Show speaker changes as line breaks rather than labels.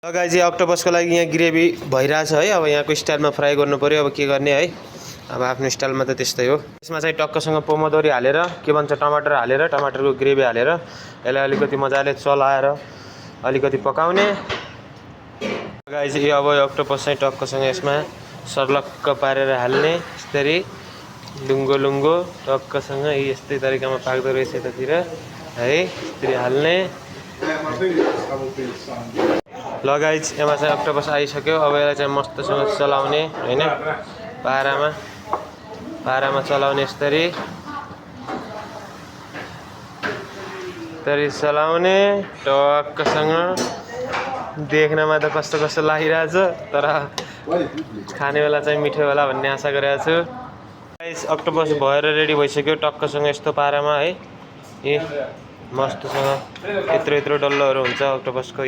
ल गाइस यो अक्टोपसको लागि यहाँ ग्रेभी भइरहेछ है। अब यहाँको स्टाइलमा फ्राई गर्नु पर्यो। अब के गर्ने है, अब आफ्नो स्टाइलमा त त्यस्तै हो। यसमा चाहिँ टक्कसँग पोमोदोरी हालेर के भन्छ टमाटर हालेर टमाटरको ग्रेभी हालेर यसलाई अलिकति मजाले चलाएर अलिकति पकाउने। गाइस यो अब अक्टोपस चाहिँ टक्कसँग यसमा सर्लक्क पारेर हाल्ने। यसरी लुङ्गो लुङ्गो टक्कसँग यस्तै तरिकामा पाक्दो रहेछ यतातिर है। यसरी हाल्ने। ल गाइस यसमा चाहिँ अक्टोपस आइसक्यो। अब यसलाई चाहिँ मस्तसँग चलाउने हैन, पारामा चलाउने। यसरी चलाउने टक्कसँग। देख्नमा त कस्तो कस्तो लागिरहेछ तर खाने बेला चाहिँ मिठो होला भन्ने आशा गरेको छु। गाइस अक्टोपस भएर रेडी भइसक्यो टक्कसँग यस्तो पारामा है। ए मस्तसँग यत्रो यत्रो डल्लोहरू हुन्छ अक्टोपसको।